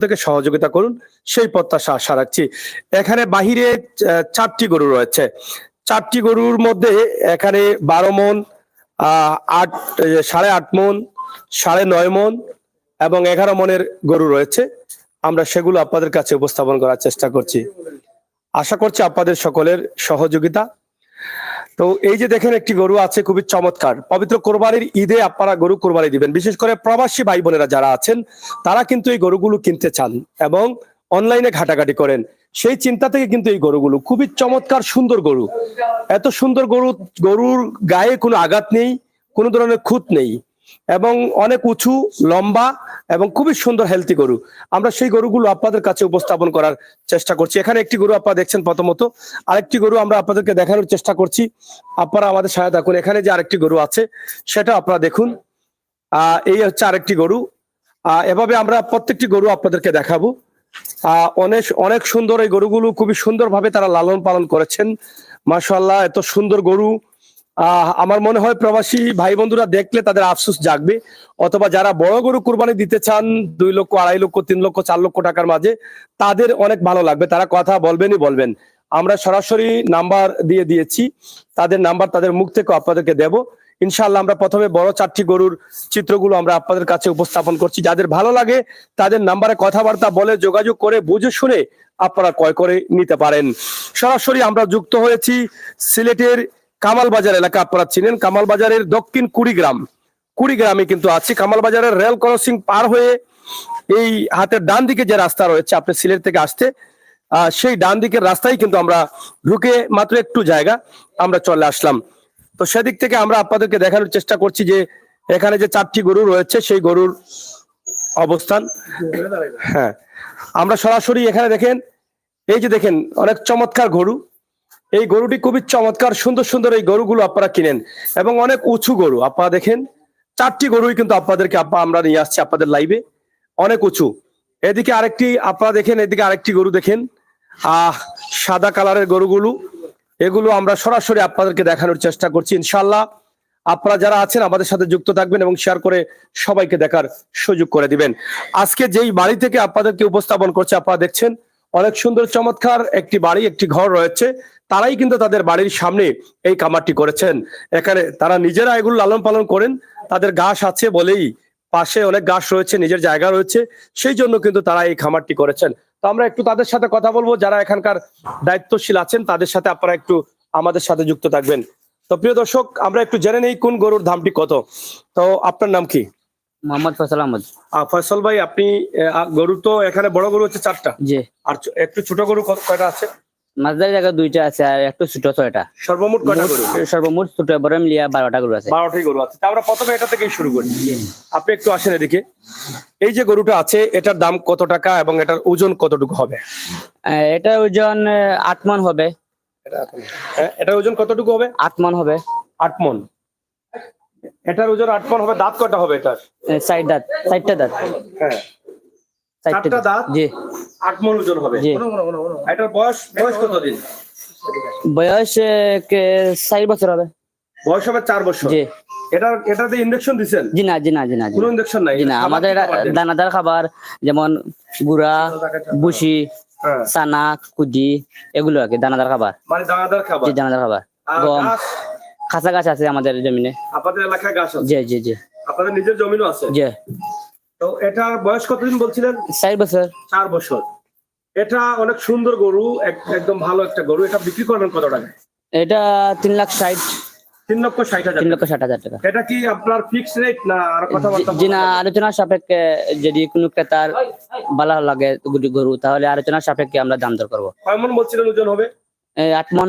থেকে সহযোগিতা করুন সেই প্রত্যাশা আশা রাখছি। এখানে বাহিরে 4টি গরু রয়েছে। 4টি গরুর মধ্যে এখানে 12 মন, 8.5 মন, 9.5 মন এবং 11 মনের গরু রয়েছে। আমরা সেগুলো আপনাদের কাছে উপস্থাপন করার চেষ্টা করছি। আশা করছি আপনাদের সকলের সহযোগিতা। তো এই যে দেখেন একটি গরু আছে খুবই চমৎকার। পবিত্র কোরবানির ঈদে আপনারা গরু কোরবানি দিবেন, বিশেষ করে প্রবাসী ভাই বোনেরা যারা আছেন তারা কিন্তু এই গরুগুলো কিনতে চান এবং অনলাইনে ঘাটাঘাটি করেন। সেই চিন্তা থেকে কিন্তু এই গরুগুলো খুবই চমৎকার সুন্দর গরু। এত সুন্দর গরু, গরুর গায়ে কোনো আঘাত নেই, কোনো ধরনের খুঁত নেই এবং অনেক উঁচু লম্বা এবং খুবই সুন্দর হেলথি গরু। আমরা সেই গরুগুলো আপনাদের কাছে উপস্থাপন করার চেষ্টা করছি। এখানে একটি গরু আপনারা দেখছেন প্রথমত, আরেকটি গরু আমরা আপনাদেরকে দেখানোর চেষ্টা করছি। আপনারা আমাদের সহায়তা করুন। এখানে যে আরেকটি গরু আছে সেটা আপনারা দেখুন। এই হচ্ছে আরেকটি গরু। এভাবে আমরা প্রত্যেকটি গরু আপনাদেরকে দেখাবো। অনেক অনেক সুন্দর এই গরুগুলো, খুবই সুন্দরভাবে তারা লালন পালন করেছেন। মাশাআল্লাহ, এত সুন্দর গরু। আমার মনে হয় প্রবাসী ভাই বন্ধুরা দেখলে তাদের আফসোস জাগবে, অথবা যারা বড় গরু কুরবানি দিতে চান 2 লক্ষ, 2.5 লক্ষ, 3 লক্ষ, 4 লক্ষ টাকার মাঝে, তাদের অনেক ভালো লাগবে। তারা কথা বলবেনই বলবেন। আমরা সরাসরি নাম্বার দিয়ে দিয়েছি, তাদের নাম্বার তাদের মুখ থেকে আপনাদেরকে দেব ইনশাআল্লাহ। আমরা প্রথমে বড় 4টি গরুর চিত্রগুলো আমরা আপনাদের কাছে উপস্থাপন করছি। যাদের ভালো লাগে তাদের নাম্বারে কথাবার্তা বলে যোগাযোগ করে বুঝে শুনে আপনারা ক্রয় করে নিতে পারেন। সরাসরি আমরা যুক্ত হয়েছি সিলেটের কামাল বাজার এলাকা। আপনারা চিনেন কামাল বাজারের দক্ষিণ কুড়িগ্রামে কিন্তু আছি। কামাল বাজারের রেল ক্রসিং পার হয়ে এই হাতের ডান দিকে যে রাস্তা রয়েছে আপনি সিলেট থেকে আসতে, সেই ডান দিকের রাস্তায় কিন্তু আমরা ঢুকে মাত্র একটু জায়গা আমরা চলে আসলাম। তো সেদিক থেকে আমরা আপনাদেরকে দেখানোর চেষ্টা করছি যে এখানে যে 4টি গরু রয়েছে সেই গরুর অবস্থান। হ্যাঁ, আমরা সরাসরি এখানে দেখেন, এই যে দেখেন অনেক চমৎকার গরু। এই গরুটি খুবই চমৎকার, সুন্দর সুন্দর এই গরুগুলো আপনারা কিনেন এবং অনেক উঁচু গরু। আপনারা দেখেন 4টি গরুই কিন্তু আপনাদেরকে আমরা নিয়ে আসছি আপনাদের লাইভে, অনেক উঁচু। এদিকে আরেকটি আপনারা দেখেন, এদিকে আরেকটি গরু দেখেন, সাদা কালারের গরুগুলো। এগুলো আমরা সরাসরি আপনাদেরকে দেখানোর চেষ্টা করছি। ইনশাআল্লাহ আপনারা যারা আছেন আমাদের সাথে যুক্ত থাকবেন এবং শেয়ার করে সবাইকে দেখার সুযোগ করে দিবেন। আজকে যেই বাড়ি থেকে আপনাদেরকে উপস্থাপন করছে আপনারা দেখছেন, অনেক সুন্দর চমৎকার একটি বাড়ি, একটি ঘর রয়েছে। তারাই কিন্তু তাদের বাড়ির সামনে এই কামারটি করেছেন। এখানে তারা নিজেরা এগুলো লালন পালন করেন। তাদের ঘাস আছে বলেই, পাশে অনেক ঘাস রয়েছে, নিজের জায়গা রয়েছে, সেই জন্য কিন্তু তারা এই খামারটি করেছেন। তো আমরা একটু তাদের সাথে কথা বলবো, যারা এখানকার দায়িত্বশীল আছেন তাদের সাথে আপনারা একটু আমাদের সাথে যুক্ত থাকবেন। তো প্রিয় দর্শক, আমরা একটু জেনে নেই কোন গরুর দামটি কত। তো আপনার নাম কি? মোহাম্মদ ফয়সাল আহমদ। ফয়সাল ভাই, আপনি গরু তো এখানে বড় গরু হচ্ছে 4টা, জি, আর একটু ছোট গরু কয়টা আছে? মাঝদারি জায়গা 2টা আছে আর একটু ছোট 6টা। সর্বমোট কয়টা গরু? সর্বমোট ছোট বড় মিলিয়ে 12টা গরু আছে। 12টি গরু আছে। তা আমরা প্রথমে এটা থেকেই শুরু করি। আপনি একটু আসেন এদিকে। এই যে গরুটা আছে এটার দাম কত টাকা এবং এটার ওজন কতটুকু হবে? এটা ওজন 8 মণ হবে। এটার ওজন কতটুকু হবে? 8 মণ হবে। 8 মণ। এটার ওজন 8 মণ হবে। দাঁত কয়টা হবে এটার? 4 দাঁত। 4টা দাঁত। হ্যাঁ, 4টা দাঁত। জি, 8 মণ ওজন হবে। এটার বয়স কতদিন? বয়স 4 বছর হবে। বয়স হবে 4 বছর। জি। এটাতে ইনজেকশন দিবেন? জি না, জি না, জি না, কোনো ইনজেকশন নাই? জি না। আমাদের দানাদার খাবার যেমন গুড়া, ভুসি, চানা, কুজি, এগুলো আর কি দানাদার খাবার। মানে দানাদার খাবার? জি, দানাদার খাবার। গম, খাসা গাছ আছে আমাদের জমিনে। আপনাদের এলাকায় গাছ আছে? জি জি জি। আপনাদের নিজের জমিনও আছে? জি। তো এটার বয়স কতদিন বলছিলেন? 4 বছর। 4 বছর। এটা অনেক সুন্দর গরু, একদম ভালো একটা গরু। এটা বিক্রি করবেন কত টাকা? এটা 3,60,000। 3,60,000? 3,60,000 টাকা। এটা কি আপনার ফিক্সড রেট না আর কথাবার্তা? জি না, আলোচনা সাপেক্ষে যদি কোনো ক্রেতার ভালো লাগে গরু তাহলে আলোচনা সাপেক্ষে আমরা দাম দর করবো। কয় মণ বলছিলেন ওজন হবে? 8 মণ।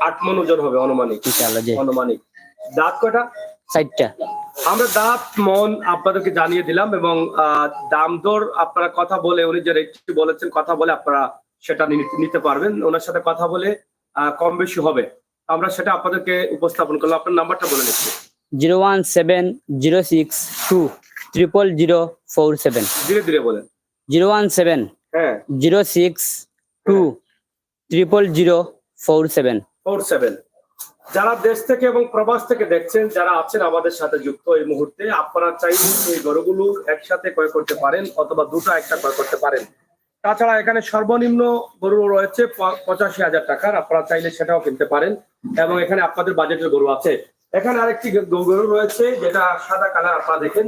8 মণ ওজন হবে অনুমানিক? ইনশাআল্লাহ। জি। অনুমানিক। দাঁত কয়টা? 4টা। আমরা দাঁত মণ আপনাদেরকে জানিয়ে দিলাম এবং দাম দর আপনারা কথা বলে, উনি যে রেটটি বলেছেন কথা বলে আপনারা সেটা নিতে পারবেন। ওনার সাথে কথা বলে কম বেশি হবে। আমরা সেটা আপনাদেরকে উপস্থাপন করলাম। আপনার নাম্বারটা বলে নিচ্ছি। 01706200047। ধীরে ধীরে বলেন। 017 হ্যাঁ, 06200047। 47। যারা দেশ থেকে এবং প্রবাস থেকে দেখছেন, যারা আছেন আমাদের সাথে যুক্ত এই মুহূর্তে, আপনারা চাইলে এই গরুগুলো একসাথে ক্রয় করতে পারেন অথবা দুটো একটা ক্রয় করতে পারেন। তাছাড়া এখানে সর্বনিম্ন গরু রয়েছে 85,000 টাকার, আপনারা চাইলে সেটাও কিনতে পারেন এবং এখানে আপনাদের বাজেটের গরু আছে। এখানে আরেকটি গরু রয়েছে যেটা সাদা কালার, আপনারা দেখেন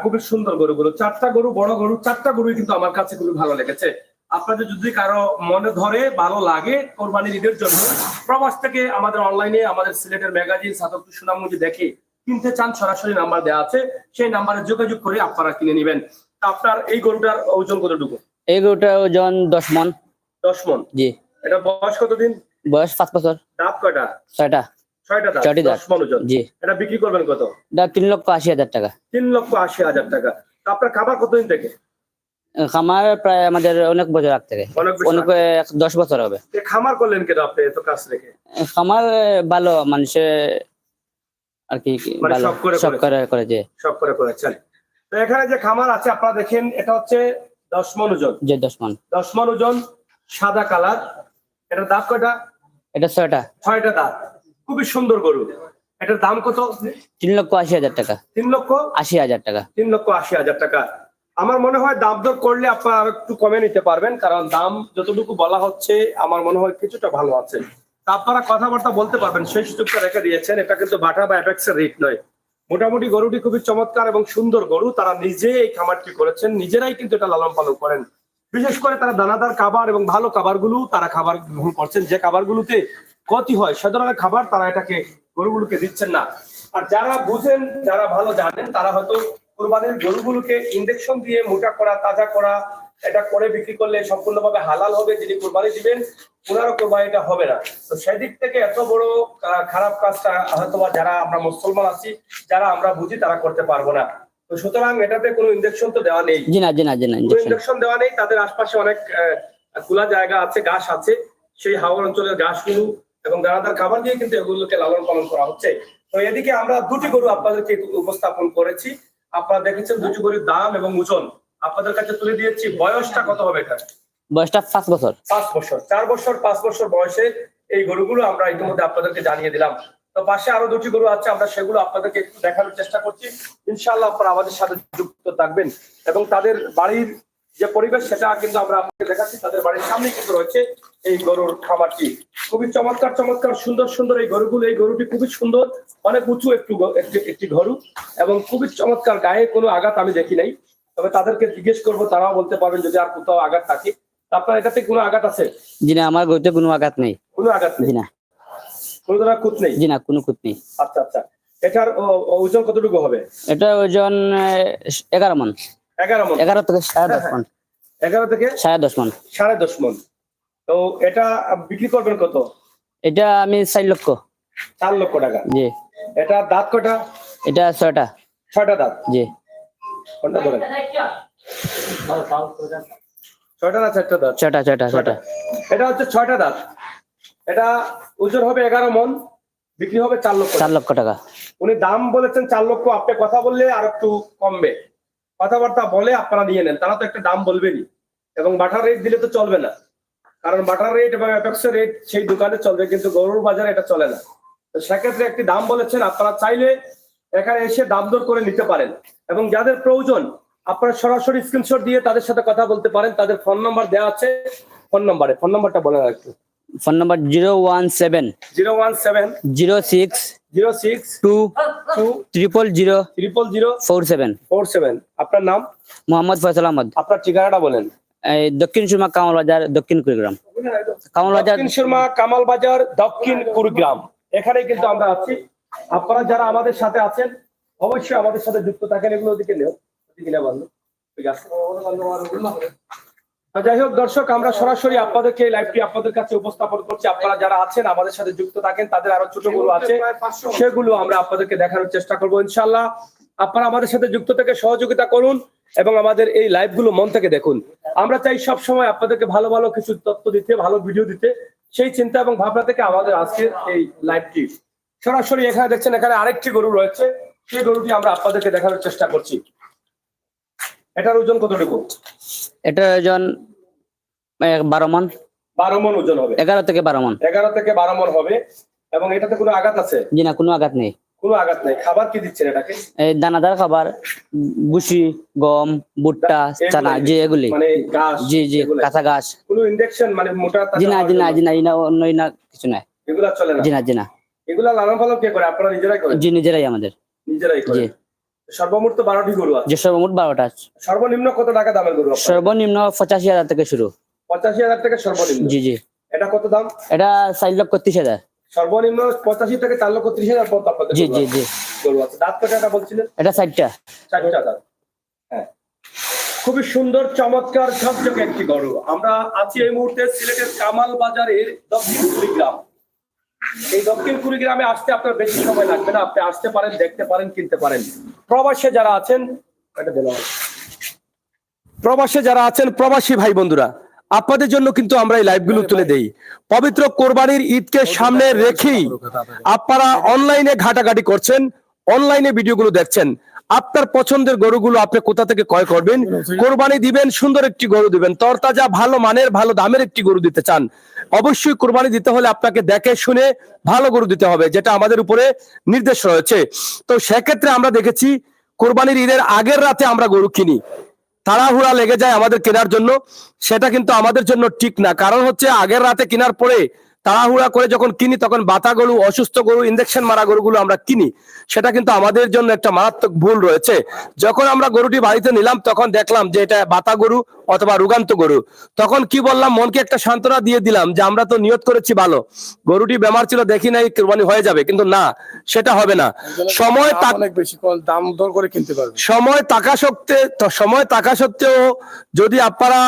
খুবই সুন্দর গরুগুলো, চারটা গরু, বড় গরু, চারটা গরুই কিন্তু আমার কাছে খুবই ভালো লেগেছে। আপনাদের যদি কারো মনে ধরে, ভালো লাগে কোরবানির ঈদের জন্য প্রবাস থেকে আমাদের অনলাইনে আমাদের সিলেটের ম্যাগাজিন সাতক সুনামগঞ্জ দেখে কিনতে চান, সরাসরি নাম্বার দেওয়া আছে, সেই নাম্বারে যোগাযোগ করে আপনারা কিনে নেবেন। আপনার এই গরুটার ওজন কতটুকু? এই গরুটার ওজন 10 মণ। 10 মণ। জি। এটা বয়স কতদিন? বয়স 5 বছর। দাঁত কয়টা? 6টা। 6টা দাঁত, 10 মণ ওজন। জি। এটা বিক্রি করবেন কত? এটা 3,80,000 টাকা। 3,80,000 টাকা। আপনার খাবার কতদিন থেকে? খামার প্রায় আমাদের অনেক বছর আগ থেকে, অনেক 10 বছর হবে। খামার করলেন কেন আপনি এত কাজ রেখে? খামার ভালো মানুষের আর কি, মানে ভালো সব করে যে সব করে করেছেন। তো এখানে যে খামার আছে আপনারা দেখেন, এটা হচ্ছে 10 মণ ওজন। যে 10 মণ। 10 মণ ওজন, সাদা কালার। এটার দাঁত কয়টা? এটা 6টা। 6টা দাঁত, খুবই সুন্দর গরু। এটার দাম কত? 3,80,000 টাকা। 3,80,000 টাকা। 3,80,000 টাকা। আমার মনে হয় দাম দর করলে আপনারা আর একটু কমে নিতে পারবেন, কারণ দাম যতটুকু বলা হচ্ছে আমার মনে হয় কিছুটা ভালো আছে। তা আপনারা কথাবার্তা বলতে পারবেন, সেই সুযোগটা রেখে দিয়েছেন। এটা কিন্তু বাটা বা অ্যাপেক্সের রেট নয়। মোটামুটি গরুটি খুবই চমৎকার এবং সুন্দর গরু। তারা নিজে এই খামারটি করেছেন, নিজেরাই কিন্তু এটা লালন পালন করেন। বিশেষ করে তারা দানাদার খাবার এবং ভালো খাবারগুলো তারা খাবার গ্রহণ করছেন, যে খাবারগুলোতে ক্ষতি হয় সে ধরনের খাবার তারা এটাকে গরুগুলোকে দিচ্ছেন না। আর যারা বুঝেন, যারা ভালো জানেন, তারা হয়তো কোরবানির গরুগুলোকে ইনজেকশন দিয়ে মোটা করা, তাজা করা, এটা করে বিক্রি করলে সম্পূর্ণভাবে হালাল হবে, যিনি কোরবানি দিবেন ওনারও কোরবানিটা হবে না। তো সেদিক থেকে এত বড় খারাপ কাজটা হয়তো যারা আমরা মুসলমান আছি, যারা আমরা বুঝি, তারা করতে পারবো না। তো সুতরাং এটাতে কোনো ইনজেকশন তো দেওয়া নেই। জি না, ইনজেকশন দেওয়া নেই। তাদের আশপাশে অনেক খোলা জায়গা আছে, ঘাস আছে, সেই হাওর অঞ্চলের ঘাসগুলো এবং দানাদার খাবার দিয়ে কিন্তু এগুলোকে লালন পালন করা হচ্ছে। তো এদিকে আমরা দুটি গরু আপনাদেরকে উপস্থাপন করেছি। আপনারা দেখেছেন দুটি গরুর দাম এবং ওজন আপনাদের কাছে তুলে দিয়েছি। বয়সটা কত হবে এটা? বয়সটা 5 বছর। 5 বছর, 4 বছর, 5 বছর বয়সে এই গরুগুলো আমরা ইতিমধ্যে আপনাদেরকে জানিয়ে দিলাম। তো পাশে আরো দুটি গরু আছে, আমরা সেগুলো আপনাদেরকে একটু দেখানোর চেষ্টা করছি। ইনশাআল্লাহ আপনারা আমাদের সাথে যুক্ত থাকবেন এবং তাদের বাড়ির যে পরিবেশ সেটা কিন্তু আমরা আপনাকে দেখাচ্ছি। তাদের বাড়ির সামনে কিন্তু রয়েছে এই গরুর খামারটি। খুবই চমৎকার চমৎকার সুন্দর সুন্দর এই গরুগুলো। এই গরুটি খুবই সুন্দর, অনেক উঁচু একটি গরু এবং খুবই চমৎকার। গায়ে কোনো আঘাত আমি দেখি নাই, তবে তাদেরকে জিজ্ঞেস করবো, তারাও বলতে পারবেন যদি আর কোথাও আঘাত থাকে। আপনার এটাতে কোনো আঘাত আছে? জি না, আমার গরুতে কোনো আঘাত নেই। কোনো আঘাত নেই? জি না। কোনো ধরনের খুঁত নেই? জি না, কোনো খুঁত নেই। আচ্ছা আচ্ছা। এটার ওজন কতটুকু হবে? এটা ওজন 11 মণ। 11 মণ। 11 থেকে 10.5 মণ। 11 থেকে 10.5 মণ। 10.5 মণ। তো এটা বিক্রি করবেন কত? এটা আমি 4 লক্ষ। 4 লক্ষ টাকা। জি। এটা দাঁত কয়টা? এটা 6টা। 6টা দাঁত। জি। কোনটা ধরেন? 6টা না 4টা দাঁত? 6টা। এটা হচ্ছে 6টা দাঁত। এটা ওজন হবে 11 মণ, বিক্রি হবে 4 লক্ষ। 4 লক্ষ টাকা। উনি দাম বলেছেন 4 লক্ষ। আপনি কথা বললে আর একটু কমবে, কথাবার্তা বলে আপনারা নিয়ে নেন। তারা তো একটা দাম বলবেনই এবং বাটার রেট দিলে তো চলবে না, কারণ বাটার রেট এবং অ্যাপেক্সের রেট সেই দোকানে চলবে, কিন্তু গরুর বাজারে এটা চলে না। তো সেক্ষেত্রে একটি দাম বলেছেন, আপনারা চাইলে এখানে এসে দাম দর করে নিতে পারেন এবং যাদের প্রয়োজন আপনারা সরাসরি স্ক্রিনশট দিয়ে তাদের সাথে কথা বলতে পারেন। তাদের ফোন নাম্বার দেওয়া আছে। ফোন নাম্বারটা বলেন একটু। Phone number 017 06 2 000 47। আপনার নাম? মোহাম্মদ ফয়সাল আহমদ। আপনার ঠিকানাটা বলেন। দক্ষিণ সুরমা কামাল বাজার, দক্ষিণ কুড়িগ্রাম। দক্ষিণ সুরমা কামাল বাজার, দক্ষিণ কুড়িগ্রাম, এখানে কিন্তু আমরা আছি। আপনারা যারা আমাদের সাথে আছেন অবশ্যই আমাদের সাথে যুক্ত থাকেন। এগুলো ওদিকে নেও, ওদিকে নেওয়া ভালো। ঠিক আছে। যাই হোক দর্শক, আমরা সরাসরি আপনাদেরকে লাইভটি আপনাদের কাছে উপস্থাপন করছি। আপনারা যারা আছেন আমাদের সাথে যুক্ত থাকেন, তাদের আরো ছোট গরু আছে, সেগুলো আমরা আপনাদেরকে দেখানোর চেষ্টা করবো ইনশাআল্লাহ। আপনারা আমাদের সাথে যুক্ত থেকে সহযোগিতা করুন এবং আমাদের এই লাইভগুলো মন থেকে দেখুন। আমরা চাই সব সময় আপনাদেরকে ভালো ভালো কিছু তথ্য দিতে, ভালো ভিডিও দিতে। সেই চিন্তা এবং ভাবনা থেকে আমাদের আজকের এই লাইভটি। সরাসরি এখানে দেখছেন, এখানে আরেকটি গরু রয়েছে, সেই গরুটি আমরা আপনাদেরকে দেখানোর চেষ্টা করছি। এটার ওজন কতটুকু? এটা ওজন 12 মণ। 12 মণ ওজন হবে। 11 থেকে 12 মণ। 11 থেকে 12 মণ হবে এবং এটাতে কোনো আঘাত আছে? জি না, কোনো আঘাত নেই। কোনো আঘাত নাই। খাবার কি দিচ্ছেন এটাকে? এই দানাদার খাবার, ভুসি, গম, ভুট্টা, চানা, জি এগুলি। মানে ঘাস? জি জি, এগুলাই? কাঁচা ঘাস। কোনো ইনজেকশন মানে মোটা তাজা জি না হওয়ার জি না জন্য? জি না, ইনা অন্য ইনা কিছু নাই। এগুলা চলে না? জি না জি না। এগুলা লালন পালন কে করে? আপনারা নিজেরাই করেন? জি নিজেরাই আমাদের। নিজেরাই জি করেন। সর্বমোট তো 12টি গরু আছে। যে সর্বমোট 12টা। সর্বনিম্ন কত টাকা দামের গরু আপনার? সর্বনিম্ন 85,000 থেকে শুরু। 85,000 থেকে সর্বনিম্ন? জি জি। এটা কত দাম? এটা 4,30,000। সর্বনিম্ন 85 থেকে 4,30,000 পর্যন্ত আপনাদের জি গরু জি আছে। জি। গরু আছে। দাঁত কয়টা বলছিলেন? এটা 4টা। 4টা দাঁত। হ্যাঁ। খুবই সুন্দর চমৎকার ঝকঝকে একটি গরু। আমরা আছি এই মুহূর্তে সিলেটের কামাল বাজারের দক্ষিণ কুড়িগ্রাম। এই দক্ষিণ কুড়িগ্রামে আসতে আপনার বেশি সময় লাগবে না। আপনি আসতে পারেন, দেখতে পারেন, কিনতে পারেন। প্রবাসে যারা আছেন, প্রবাসী ভাই বন্ধুরা, আপনাদের জন্য কিন্তু আমরা এই লাইভগুলো তুলে দেই। পবিত্র কোরবানির ঈদকে সামনে রেখেই আপনারা অনলাইনে ঘাটাঘাটি করছেন, অনলাইনে ভিডিওগুলো দেখছেন। আপনার পছন্দের গরুগুলো আপনি কোথা থেকে ক্রয় করবেন, কোরবানি দিবেন, সুন্দর একটি গরু দিবেন, তরতাজা ভালো মানের ভালো দামের একটি গরু দিতে চান, অবশ্যই কোরবানি দিতে হলে আপনাকে দেখে শুনে ভালো গরু দিতে হবে, যেটা আমাদের উপরে নির্দেশ রয়েছে। তো সেক্ষেত্রে আমরা দেখেছি কোরবানির ঈদের আগের রাতে আমরা গরু কিনি, তাড়াহুড়া লেগে যায় আমাদের কেনার জন্য। সেটা কিন্তু আমাদের জন্য ঠিক না। কারণ হচ্ছে আগের রাতে কেনার পরে তাড়াহুড়া করে যখন কিনি তখন বাতা গরু, অসুস্থ গরু, ইনজেকশন মারা গরুগুলো আমরা কিনি। সেটা কিন্তু আমাদের জন্য একটা মারাত্মক ভুল রয়েছে। যখন আমরা গরুটি বাড়িতে নিলাম তখন দেখলাম যে এটা বাতা গরু অথবা রোগান্ত গরু। তখন কি বললাম, মনকে একটা সান্ত্বনা দিয়ে দিলাম যে আমরা তো নিয়ত করেছি ভালো, গরুটি বেমার ছিল দেখি নাই কোরবানি হয়ে যাবে, কিন্তু না, সেটা হবে না। সময় অনেক বেশি দাম দর করে কিনতে পারবে। সময় থাকা সত্ত্বেও যদি আপনারা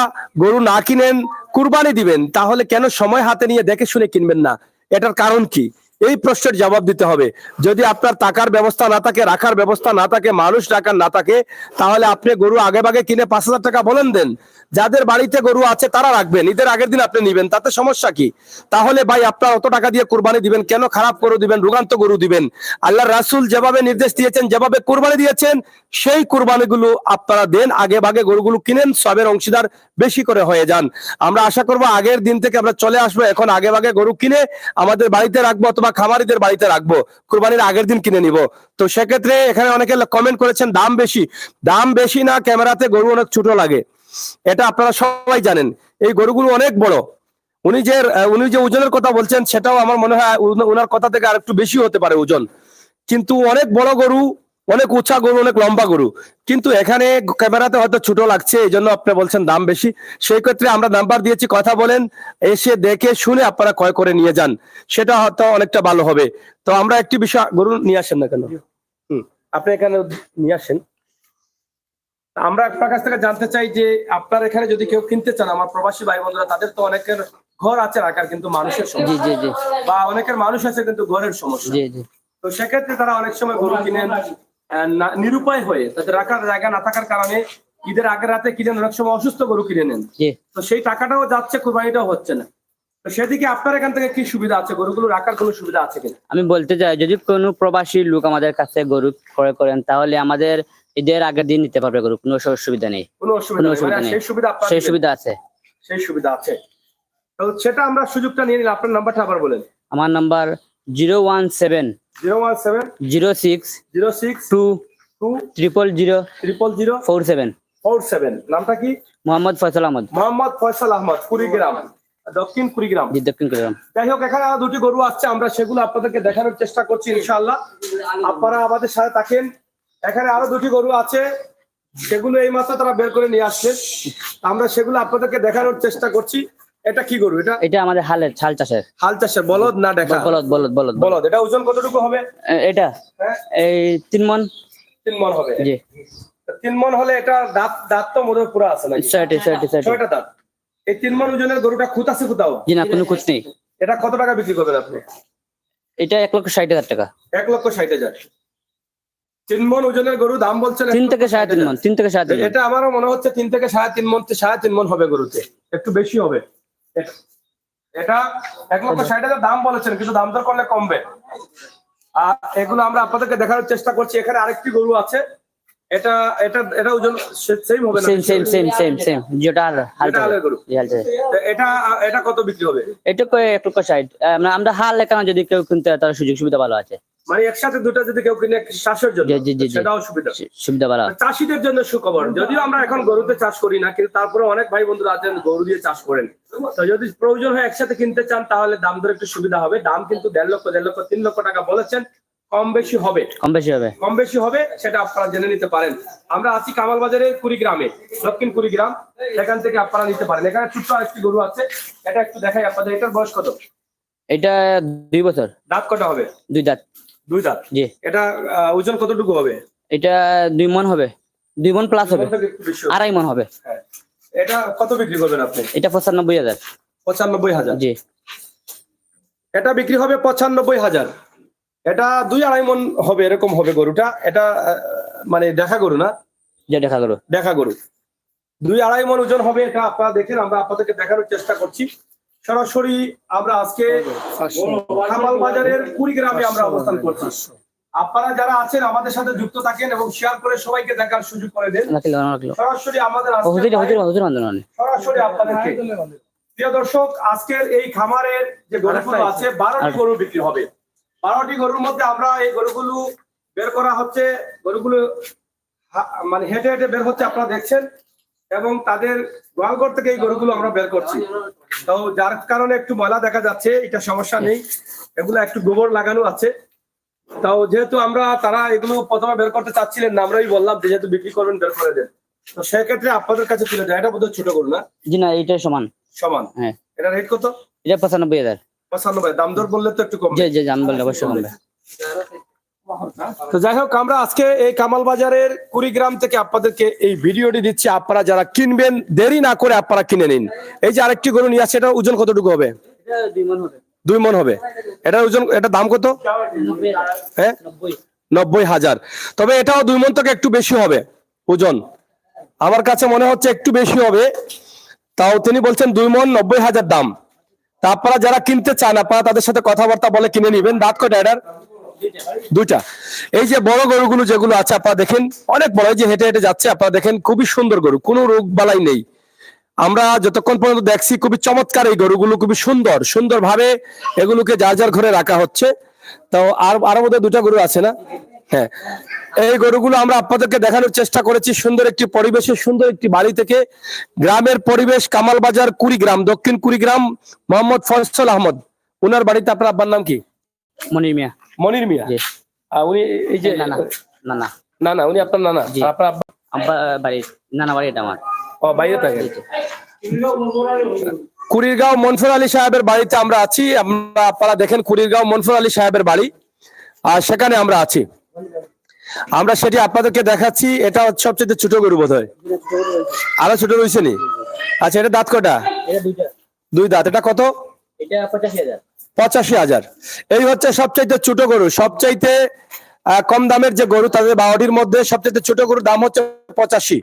গরু না কিনেন, কুরবানি দিবেন, তাহলে কেন সময় হাতে নিয়ে দেখে শুনে কিনবেন না? এটার কারণ কি? এই প্রশ্নের জবাব দিতে হবে। যদি আপনার টাকার ব্যবস্থা না থাকে, রাখার ব্যবস্থা না থাকে, মানুষ রাখার না থাকে, তাহলে আপনি গরু আগে ভাগে কিনে 5,000 টাকা বলেন দেন। যাদের বাড়িতে গরু আছে তারা রাখবেন, ঈদের আগের দিন আপনি নিবেন, তাতে সমস্যা কি? তাহলে ভাই আপনার অত টাকা দিয়ে কুরবানি দিবেন কেন? খারাপ গরু দিবেন, রোগান্ত গরু দিবেন। আল্লাহ রাসূল যেভাবে নির্দেশ দিয়েছেন, যেভাবে কুরবানি দিয়েছেন, সেই কুরবানিগুলো আপনারা দেন, আগে ভাগে গরুগুলো কিনেন, সবের অংশীদার বেশি করে হয়ে যান। আমরা আশা করব আগের দিন থেকে আমরা চলে আসবো, এখন আগে ভাগে গরু কিনে আমাদের বাড়িতে রাখবো অথবা খামারিদের বাড়িতে রাখবো, কুরবানির আগের দিন কিনে নিব। তো সেক্ষেত্রে এখানে অনেকে কমেন্ট করেছেন দাম বেশি। দাম বেশি না, ক্যামেরাতে গরু অনেক ছোট লাগে, এটা আপনারা সবাই জানেন। এই গরুগুলো অনেক বড়। উনি যে ওজনের কথা বলছেন সেটাও আমার মনে হয় ওনার কথা থেকে আর একটু বেশি হতে পারে ওজন, কিন্তু অনেক বড় গরু, অনেক উঁচা গরু, অনেক লম্বা গরু। কিন্তু এখানে ক্যামেরাতে হয়তো ছোট লাগছে, এই জন্য আপনি বলছেন দাম বেশি। সেই ক্ষেত্রে আমরা নাম্বার দিয়েছি, কথা বলেন, এসে দেখে শুনে আপনারা ক্রয় করে নিয়ে যান, সেটা হয়তো অনেকটা ভালো হবে। তো আমরা একটি বিষয়, গরু নিয়ে আসেন না কেন, আপনি এখানে নিয়ে আসেন। আমরা আপনার কাছ থেকে জানতে চাই যে আপনার এখানে যদি কেউ কিনতে চান, আমার প্রবাসী ভাই বন্ধুরা, তাদের তো অনেকের ঘর আছে রাখার, কিন্তু মানুষের জি সমস্যা, জি জি বা অনেকের মানুষ আছে কিন্তু ঘরের সমস্যা। জি জি। তো সেক্ষেত্রে তারা অনেক সময় গরু কিনেন নিরুপায় হয়ে, তাদের রাখার জায়গা না থাকার কারণে ঈদের আগের রাতে কিনেন, অনেক সময় অসুস্থ গরু কিনে নেন। জি। তো সেই টাকাটাও যাচ্ছে, কুরবানিটাও হচ্ছে না। তো সেদিকে আপনার এখান থেকে কি সুবিধা আছে, গরুগুলো রাখার কোনো সুবিধা আছে কিনা? আমি বলতে চাই, যদি কোনো প্রবাসী লোক আমাদের কাছে গরু ক্রয় করেন তাহলে আমাদের ঈদের আগের দিন নিতে পারবে গরু, কোনো অসুবিধা নেই। কোনো অসুবিধা নেই, মানে নেই। সেই সুবিধা আপনার সেই সুবিধা আছে। সেই সুবিধা আছে। তো সেটা আমরা সুযোগটা নিয়ে নিলাম। আপনার নাম্বারটা আবার বলেন। আমার নাম্বার 017 017 06 06 2 2 000 000 47। 47। নামটা কি? মোহাম্মদ ফয়সাল আহমদ। মোহাম্মদ ফয়সাল আহমদ, কুড়িগ্রাম, দক্ষিণ কুড়িগ্রাম। জি, দক্ষিণ কুড়িগ্রাম। যাই হোক, এখানে আরো দুটি গরু আসছে, আমরা সেগুলো আপনাদেরকে দেখানোর চেষ্টা করছি ইনশাআল্লাহ। আপনারা আমাদের সাথে থাকেন। এখানে আরো দুটি গরু আছে, সেগুলো এই মাত্র তারা বের করে নিয়ে আসছে, আমরা সেগুলো আপনাদেরকে দেখানোর চেষ্টা করছি। এটা কি গরু? এটা আমাদের ছাল চাষের। হাল চাষের বলদ না দেখা? বলদ বলদ বলদ বলদ। এটা ওজন কতটুকু হবে? এটা হ্যাঁ, এই 3 মণ। 3 মণ হবে। জি। 3 মণ হলে এটা দাঁত তো মোদের পুরো আছে নাকি? 6টা দাঁত। এই 3 মণ ওজনের গরুটা খুঁত আছে কোথাও? জি না, কোনো খুঁত নেই। এটা কত টাকা বিক্রি করবেন আপনি? এটা 1,60,000 টাকা। 1,60,000। 3 মণ ওজনের গরু দাম বলছেন 3 থেকে 3.5 মণ। 3 থেকে 3.5 মণ। এটা আমারও মনে হচ্ছে 3 থেকে 3.5 মণ, 3.5 মণ হবে গরুতে, একটু বেশি হবে। এটা 1,60,000 দাম বলেছেন, কিন্তু দাম দর করলে কমবে। আর এগুলো আমরা আপনাদেরকে দেখানোর চেষ্টা করছি। এখানে আরেকটি গরু আছে, এটা এটা এটা ওজন সেম হবে না? সেম যেটা হাল এটা হালের গরু। তো এটা এটা কত বিক্রি হবে? এটা একটু কষাই আমরা হাল এখানে যদি কেউ কিনতে হয় তার সুযোগ সুবিধা ভালো আছে। মানে একসাথে দুটো যদি কেউ কিনে চাষের জন্য জি, জি, জি, জি। সেটাও সুবিধা। সুবিধা ভালো। চাষীদের জন্য সুখবর, যদিও আমরা এখন গরুতে চাষ করি না, কিন্তু তারপরে অনেক ভাই বন্ধুরা আছেন গরু দিয়ে চাষ করেন। তো যদি প্রয়োজন হয় একসাথে কিনতে চান তাহলে দাম দর একটু সুবিধা হবে। দাম কিন্তু 1.5 লক্ষ 3 লক্ষ টাকা বলেছেন, কম বেশি হবে। কম বেশি হবে, সেটা আপনারা জেনে নিতে পারেন। আমরা আছি কামাল বাজারের কুড়িগ্রামে, দক্ষিণ কুড়িগ্রাম, এখান থেকে আপনারা নিতে পারেন। এখানে ছোট্ট আরেকটি গরু আছে, এটা একটু দেখাই আপনাদের। এটার বয়স কত? এটা 2 বছর। দাঁত কটা হবে? 2 দাঁত। 2 দাঁত। জি। এটা ওজন কতটুকু হবে? এটা 2 মণ হবে, 2 মণ প্লাস হবে, একটু বেশি হবে। 2.5 মণ হবে। হ্যাঁ। এটা কত বিক্রি করবেন আপনি? এটা 95,000। 95,000। জি। এটা বিক্রি হবে 95,000। এটা 2-2.5 মণ হবে, এরকম হবে গরুটা। এটা মানে দেখা গরু না? যে দেখা গেল দেখা গরু 2-2.5 মণ ওজন হবে। এটা আপনারা দেখেন, আমরা আপনাদেরকে দেখানোর চেষ্টা করছি সরাসরি। আমরা আজকে কামাল বাজারের কুড়িগ্রামে আমরা অবস্থান করছি। আপনারা যারা আছেন আমাদের সাথে যুক্ত থাকেন এবং শেয়ার করে সবাইকে দেখার সুযোগ করে দেন। সরাসরি আমাদের সরাসরি আপনাদেরকে। প্রিয় দর্শক, আজকের এই খামারের যে গরুগুলো আছে 12টি গরু বিক্রি হবে। 12টি গরুর মধ্যে আমরা এই গরুগুলো বের করা হচ্ছে, গরুগুলো মানে হেঁটে হেঁটে বের হচ্ছে, আপনারা দেখছেন, এবং তাদের গোয়ালঘর থেকে এই গরুগুলো আমরা বের করছি। তো যার কারণে একটু ময়লা দেখা যাচ্ছে, এটা সমস্যা নেই, এগুলো একটু গোবর লাগানো আছে। তাও যেহেতু আমরা তারা এগুলো প্রথমে বের করতে চাচ্ছিলেন না, আমরাই বললাম যে যেহেতু বিক্রি করবেন বের করে দেন। তো সেক্ষেত্রে আপনাদের কাছে তুলে দেয়। এটা বোধহয় ছোট গরু না? জি না, এটা সমান। হ্যাঁ। এটা রেট কত? এটা 95,000। 95। দাম দর বললে তো একটু কম। জি দাম বললে অবশ্যই কমবে। তো যাই হোক, আমরা আজকে এই কামাল বাজারের কুড়িগ্রাম থেকে আপনাদেরকে এই ভিডিওটি দিচ্ছি। আপনারা যারা কিনবেন দেরি না করে আপনারা কিনে নিন। এই যে আরেকটি গরু নিয়ে আসছে, এটা ওজন কতটুকু হবে? এটা 2 মণ হবে। 2 মণ হবে। এটার ওজন, এটা দাম কত? 90,000। 90,000। তবে এটাও 2 মণ থেকে একটু বেশি হবে ওজন, আমার কাছে মনে হচ্ছে একটু বেশি হবে। তাও তিনি বলছেন 2 মণ 90,000 দাম। তা আপনারা যারা কিনতে চান আপনারা তাদের সাথে কথাবার্তা বলে কিনে নিবেন। দাঁত কয়টা এটার? 2টা। এই যে বড় গরুগুলো যেগুলো আছে আপনারা দেখেন, অনেক বড়, যে হেঁটে হেঁটে যাচ্ছে, আপনারা দেখেন খুবই সুন্দর গরু, কোনো রোগ বালাই নেই। আমরা যতক্ষণ পর্যন্ত দেখছি খুবই চমৎকার এই গরুগুলো, খুবই সুন্দর ভাবে এগুলোকে যার যার ঘরে রাখা হচ্ছে। তো আরো বোধহয় 2টা গরু আছে না? হ্যাঁ। এই গরুগুলো আমরা আপনাদেরকে দেখানোর চেষ্টা করেছি সুন্দর একটি পরিবেশে, সুন্দর একটি বাড়ি থেকে। গ্রামের পরিবেশ, কামাল বাজার কুড়িগ্রাম, দক্ষিণ কুড়িগ্রাম। মোহাম্মদ ফয়সাল আহমদ, উনার বাড়িতে। আপনার আব্বার নাম কি? মনির মিয়া। মনির মিয়া। উনি এই যে না উনি আপনার নানা? আপনার আব্বা বাড়ি, নানা বাড়ি এটা আমার। ও, বাইরে থাকে। কুড়িরগাঁও মনসুর আলী সাহেবের বাড়িতে আমরা আছি। আপনারা দেখেন কুড়িরগাঁও মনসুর আলী সাহেবের বাড়ি, আর সেখানে আমরা আছি। আমরা সেটি আপনাদেরকে দেখাচ্ছি। এটা হচ্ছে সবচেয়ে ছোট গরু বোধ হয়, আরো ছোট রয়েছে নি? আচ্ছা, এটা দাঁত কটা? 2 দাঁত। এটা কত? এটা 85,000। 85,000। এই হচ্ছে সবচাইতে ছোট গরু। সবচাইতে কম দামের যে গরু তাদের 12টির মধ্যে সবচাইতে ছোট গরুর দাম হচ্ছে 85।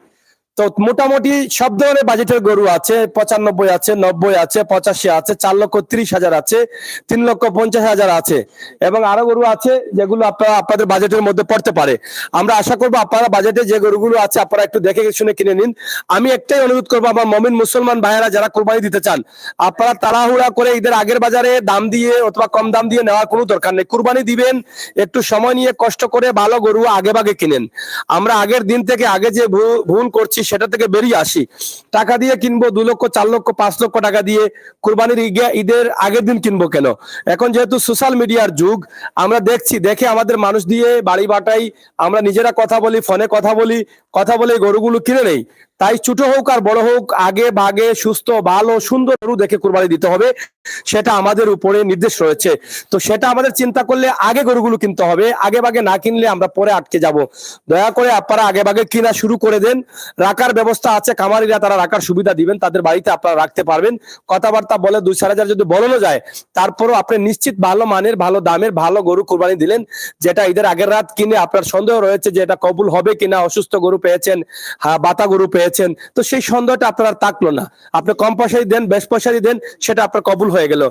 তো মোটামুটি সব ধরনের বাজেটের গরু আছে। 95 আছে, 90 আছে, 85 আছে, 4,30,000 আছে, 3,50,000 আছে, এবং আরো গরু আছে যেগুলো আপনারা আপনাদের বাজেটের মধ্যে পড়তে পারে। আমরা আশা করবো আপনারা বাজেটে যে গরুগুলো আছে আপনারা একটু দেখে শুনে কিনে নিন। আমি একটাই অনুরোধ করবো, আমার মমিন মুসলমান ভাইয়েরা যারা কোরবানি দিতে চান, আপনারা তাড়াহুড়া করে ঈদের আগের বাজারে দাম দিয়ে অথবা কম দাম দিয়ে নেওয়ার কোনো দরকার নেই। কুরবানি দিবেন, একটু সময় নিয়ে কষ্ট করে ভালো গরু আগে ভাগে কিনেন। আমরা আগের দিন থেকে আগে যে ভুল করছি সেটা থেকে বেরিয়ে আসি। টাকা দিয়ে কিনবো 2 লক্ষ, 4 লক্ষ, 5 লক্ষ টাকা দিয়ে, কুরবানির ঈদের আগের দিন কিনবো কেন? এখন যেহেতু সোশ্যাল মিডিয়ার যুগ, আমরা দেখে আমাদের মানুষ দিয়ে বাড়ি বাটাই, আমরা নিজেরা কথা বলি, ফোনে কথা বলে গরুগুলো কিনে নেই। তাই ছোট হোক আর বড় হোক, আগে ভাগে সুস্থ ভালো সুন্দর গরু দেখে কুরবানি দিতে হবে, সেটা আমাদের উপরে নির্দেশ রয়েছে। তো সেটা আমাদের চিন্তা করলে আগে গরুগুলো কিনতে হবে। আগে ভাগে না কিনলে আমরা পরে আটকে যাব। দয়া করে আপনারা আগে ভাগে কিনা শুরু করে দেন। রাখার ব্যবস্থা আছে, খামারিরা তারা রাখার সুবিধা দিবেন, তাদের বাড়িতে আপনারা রাখতে পারবেন। কথাবার্তা বলে 2-4 হাজার যদি বলানো যায়, তারপরও আপনি নিশ্চিত ভালো মানের, ভালো দামের, ভালো গরু কুরবানি দিলেন, যেটা ঈদের আগের রাত কিনে আপনার সন্দেহ রয়েছে যে এটা কবুল হবে কিনা, অসুস্থ গরু পেয়েছেন, বাতা গরু পেয়েছেন, তো সেই সন্দেহটা আপনার থাকলো না। আপনি কম পয়সায় দেন, বেশ পয়সায় দেন, সেটা আপনার কবুল হয়ে গেল।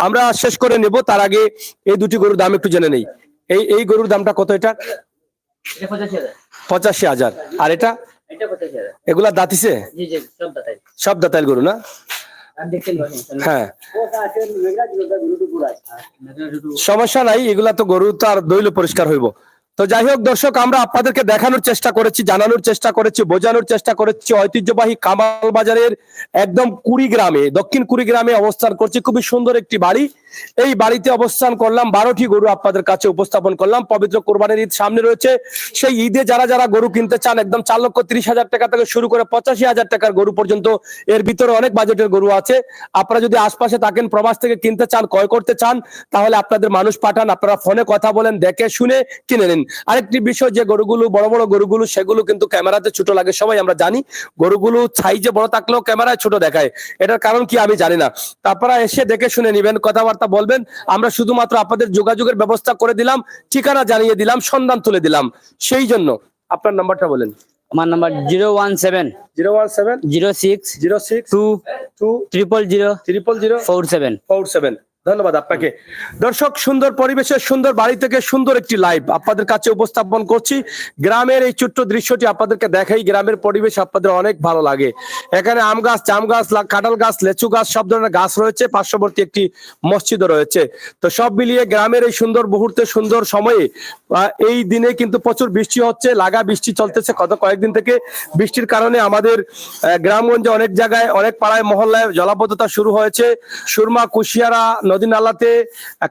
আমরা শেষ করে নেব, তার আগে এই 2টি গরুর দাম একটু জেনে নেই। এই গরুর দামটা কত? এটা এটা 85,000 85,000। আর এটা এটা 85,000 এগুলা দাঁতিছে? জি জি সব দাতাই সব দাঁতাইল গরু না? আর দেখতে পাচ্ছেন হ্যাঁ, সমস্যা নাই, এগুলা তো গরু তো আর দইলে পরিষ্কার হইব। তো যাই হোক দর্শক, আমরা আপনাদেরকে দেখানোর চেষ্টা করেছি, জানানোর চেষ্টা করেছি, বোঝানোর চেষ্টা করেছি ঐতিহ্যবাহী কামাল বাজারের একদম কুড়িগ্রামে, দক্ষিণ কুড়িগ্রামে অবস্থান করছি। খুবই সুন্দর একটি বাড়ি। এই বাড়িতে অবস্থান করলাম, 12টি গরু আপনাদের কাছে উপস্থাপন করলাম। পবিত্র কোরবানির ঈদ সামনে রয়েছে। সেই ঈদে যারা যারা গরু কিনতে চান, একদম 4,30,000 টাকা থেকে শুরু করে 85,000 টাকার গরু পর্যন্ত, এর ভিতরে অনেক বাজেটের গরু আছে। আপনারা যদি আশপাশে থাকেন, প্রবাস থেকে কিনতে চান, ক্রয় করতে চান, তাহলে আপনাদের মানুষ পাঠান, আপনারা ফোনে কথা বলেন, দেখে শুনে কিনে নিন। আরেকটি বিষয়, যে গরুগুলো বড় বড় গরুগুলো, সেগুলো কিন্তু ক্যামেরাতে ছোট লাগে, সবাই আমরা জানি। গরুগুলো সাইজে বড় থাকলেও ক্যামেরায় ছোট দেখায়, এটার কারণ কি আমি জানি না। তারপরে এসে দেখে শুনে নিবেন, কথাবার্তা বলবেন। আমরা শুধুমাত্র আপনাদের যোগাযোগের ব্যবস্থা করে দিলাম, ঠিকানা জানিয়ে দিলাম, সন্ধান তুলে দিলাম। সেই জন্য আপনার নাম্বারটা বলেন। আমার নাম্বার 017 017 06 06 2 2 000 000 47 47। ধন্যবাদ আপনাকে। দর্শক, সুন্দর পরিবেশের সুন্দর বাড়ি থেকে সুন্দর একটি লাইভ আপনাদের কাছে উপস্থাপন করছি। গ্রামের এই ছোট্ট দৃশ্যটি আপনাদেরকে দেখাই। গ্রামের পরিবেশ আপনাদের অনেক ভালো লাগে। এখানে আম গাছ, জাম গাছ, কাঁঠাল গাছ, লেচু গাছ, সব ধরনের গাছ রয়েছে। পার্শ্ববর্তী একটি মসজিদও রয়েছে। তো সব মিলিয়ে গ্রামের এই সুন্দর মুহূর্তে, সুন্দর সময়ে, এই দিনে কিন্তু প্রচুর বৃষ্টি হচ্ছে, লাগা বৃষ্টি চলতেছে গত কয়েকদিন থেকে। বৃষ্টির কারণে আমাদের গ্রামগঞ্জে অনেক জায়গায়, অনেক পাড়ায় মহল্লায় জলাবদ্ধতা শুরু হয়েছে। সুরমা, কুশিয়ারা, নদী নালাতে,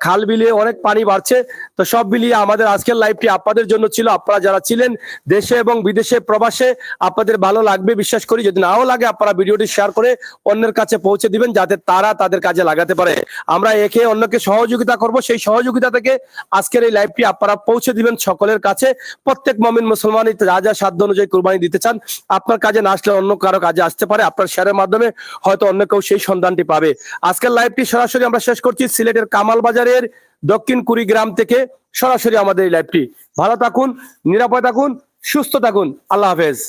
খাল বিলে অনেক পানি বাড়ছে। তো সব মিলিয়ে আমাদের আজকের লাইভটি আপনাদের জন্য ছিল। আপনারা যারা ছিলেন দেশে এবং বিদেশে, প্রবাসে, আপনাদের ভালো লাগবে বিশ্বাস করি। যদি নাও লাগে, আপনারা ভিডিওটি শেয়ার করে অন্যের কাছে পৌঁছে দিবেন, যাতে তারা তাদের কাজে লাগাতে পারে। আমরা একে অন্যকে সহযোগিতা করব। সেই সহযোগিতা থেকে আজকের এই লাইভটি আপনারা পৌঁছে দিবেন সকলের কাছে। প্রত্যেক মুমিন মুসলমানই যা যা সাধ্য অনুযায়ী কুরবানি দিতে চান, আপনার কাজে না আসলে অন্য কারো কাজে আসতে পারে। আপনার শেয়ারের মাধ্যমে হয়তো অন্য কেউ সেই সন্ধানটি পাবে। আজকের লাইভটি সরাসরি আমরা শেষ করছি সিলেটের কামাল বাজারের দক্ষিণ কুড়িগ্রাম থেকে। সরাসরি আমাদের এই লাইভটি। ভালো থাকুন, নিরাপদ থাকুন, সুস্থ থাকুন। আল্লাহ হাফেজ।